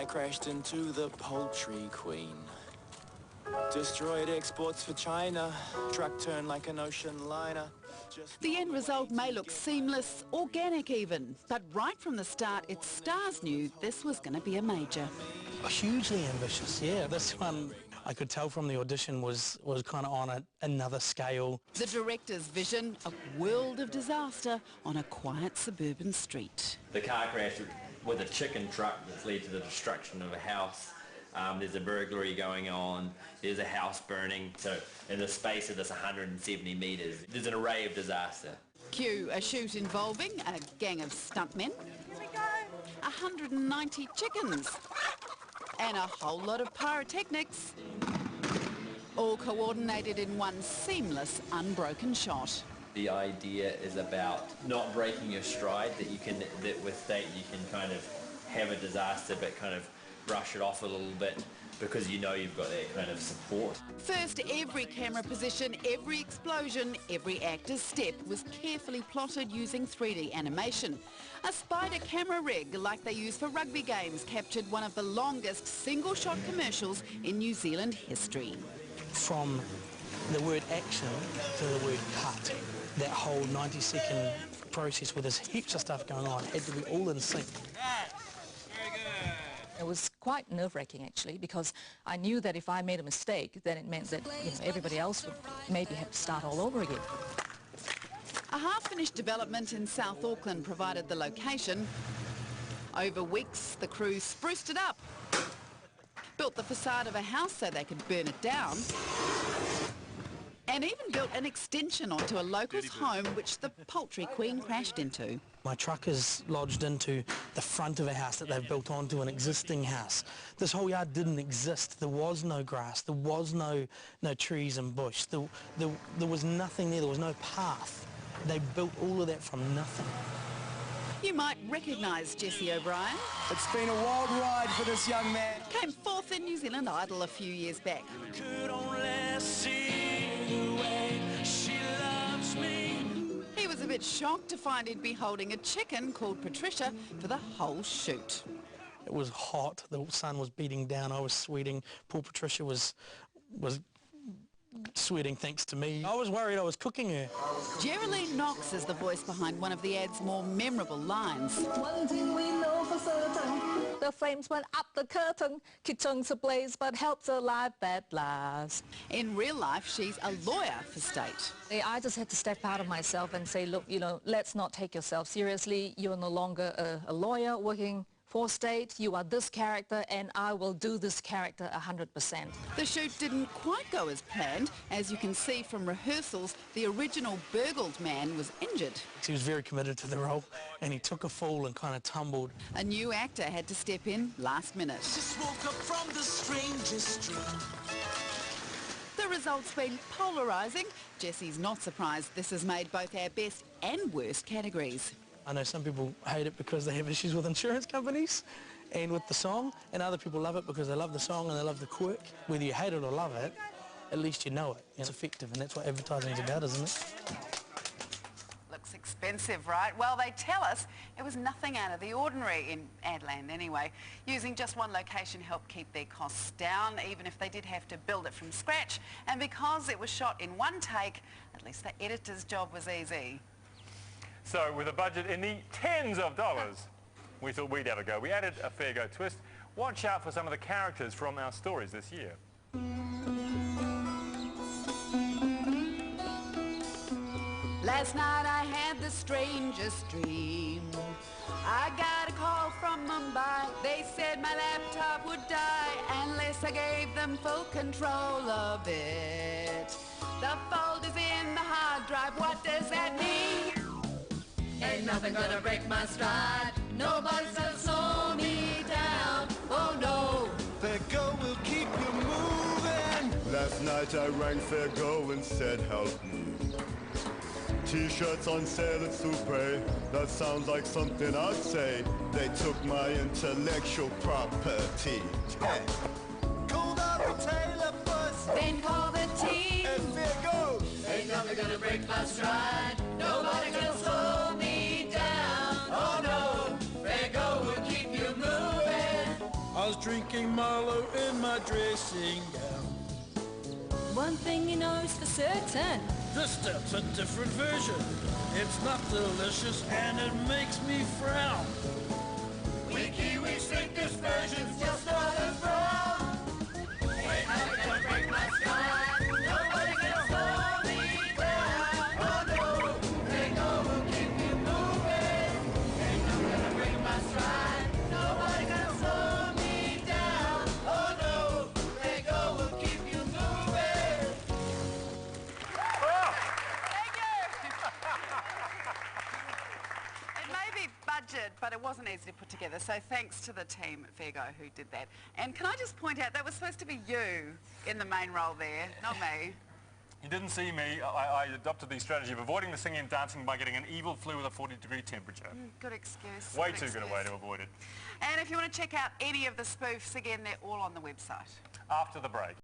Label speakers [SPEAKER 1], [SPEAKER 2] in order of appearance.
[SPEAKER 1] I crashed into the poultry queen. Destroyed exports for China. Truck turned like an ocean liner.
[SPEAKER 2] The end result may look seamless, organic even, but right from the start, its stars knew this was going to be a major.
[SPEAKER 3] Hugely ambitious, yeah. This one, I could tell from the audition, was kind of on another scale.
[SPEAKER 2] The director's vision, a world of disaster on a quiet suburban street.
[SPEAKER 4] The car crash with a chicken truck that's led to the destruction of a house. There's a burglary going on, there's a house burning, so in the space of this 170 metres, there's an array of disaster.
[SPEAKER 2] Cue a shoot involving a gang of stuntmen, 190 chickens, and a whole lot of pyrotechnics, all coordinated in one seamless, unbroken shot.
[SPEAKER 4] The idea is about not breaking your stride, that with state you can kind of have a disaster but kind of brush it off a little bit because you know you've got that kind of support.
[SPEAKER 2] First, every camera position, every explosion, every actor's step was carefully plotted using 3D animation. A spider camera rig, like they use for rugby games, captured one of the longest single-shot commercials in New Zealand history.
[SPEAKER 3] From the word action to the word cut, that whole 90-second process where there's heaps of stuff going on had to be all in sync.
[SPEAKER 5] It was quite nerve-wracking actually, because I knew that if I made a mistake, then it meant that everybody else would maybe have to start all over again.
[SPEAKER 2] A half-finished development in South Auckland provided the location. Over weeks, the crew spruced it up, built the facade of a house so they could burn it down, and even built an extension onto a local's home which the poultry queen crashed into.
[SPEAKER 3] My truck is lodged into the front of a house that they've built onto an existing house. This whole yard didn't exist. There was no grass, there was no trees and bush, there was nothing there, there was no path. They built all of that from nothing.
[SPEAKER 2] You might recognise Jesse O'Brien.
[SPEAKER 1] It's been a wild ride for this young man.
[SPEAKER 2] Came fourth in New Zealand Idol a few years back.
[SPEAKER 1] Could only see the way she loves me.
[SPEAKER 2] He was a bit shocked to find he'd be holding a chicken called Patricia for the whole shoot.
[SPEAKER 3] It was hot, the sun was beating down, I was sweating. Poor Patricia was sweating thanks to me. I was worried I was cooking her.
[SPEAKER 2] Geraldine Knox is the voice behind one of the ad's more memorable lines.
[SPEAKER 5] One thing we know for certain, the flames went up the curtain, kitchen's ablaze but helps alive at last.
[SPEAKER 2] In real life, she's a lawyer for state.
[SPEAKER 5] I just had to step out of myself and say, look, let's not take yourself seriously. You're no longer a lawyer working for state. You are this character and I will do this character 100%.
[SPEAKER 2] The shoot didn't quite go as planned. As you can see from rehearsals, the original burgled man was injured.
[SPEAKER 3] He was very committed to the role and he took a fall and kind of tumbled.
[SPEAKER 2] A new actor had to step in last minute.
[SPEAKER 1] Just woke up from the strangest dream.
[SPEAKER 2] The result's been polarising. Jesse's not surprised this has made both our best and worst categories.
[SPEAKER 3] I know some people hate it because they have issues with insurance companies and with the song, and other people love it because they love the song and they love the quirk. Whether you hate it or love it, at least you know it. It's effective, and that's what advertising is about, isn't it?
[SPEAKER 2] Looks expensive, right? Well, they tell us it was nothing out of the ordinary, in Adland anyway. Using just one location helped keep their costs down, even if they did have to build it from scratch. And because it was shot in one take, at least the editor's job was easy.
[SPEAKER 6] So with a budget in the tens of dollars, we thought we'd have a go. We added a fair go twist. Watch out for some of the characters from our stories this year.
[SPEAKER 2] Last night I had the strangest dream. I got a call from Mumbai. They said my laptop would die unless I gave them full control of it. The fault is in the hard drive. What does that mean? Ain't nothing gonna break my stride. Nobody's gonna slow me down. Oh no.
[SPEAKER 7] Fair Go will keep you moving. Last night I rang Fair Go and said help me. T-shirts on sale at Supre. That sounds like something I'd say. They took my intellectual property. Hey. Call the retailer first.
[SPEAKER 2] Then call the team.
[SPEAKER 7] And Fair Go.
[SPEAKER 2] Ain't nothing gonna break my stride. Nobody gonna slow me down. Oh no, Fair Go will keep you moving.
[SPEAKER 7] I was
[SPEAKER 8] drinking Marlowe in my dressing gown.
[SPEAKER 9] One thing you know is for certain.
[SPEAKER 8] This stout's a different version. It's not delicious and it makes me frown. We Kiwis think this version's just not as brown. Ain't nothing gonna break my stride. Nobody can slow me down. Oh no, they go will keep you moving. Ain't nothing gonna break my stride. Nobody can slow me down. Oh no, they go will keep you moving.
[SPEAKER 2] Thank you. It may be budget, but it wasn't easy to put together, so thanks to the team at Fairgo who did that. And can I just point out, that was supposed to be you in the main role there, not me.
[SPEAKER 6] You didn't see me. I adopted the strategy of avoiding the singing and dancing by getting an evil flu with a 40-degree temperature.
[SPEAKER 2] Good excuse.
[SPEAKER 6] Way too good a way to avoid it.
[SPEAKER 2] And if you want to check out any of the spoofs, again, they're all on the website.
[SPEAKER 6] After the break.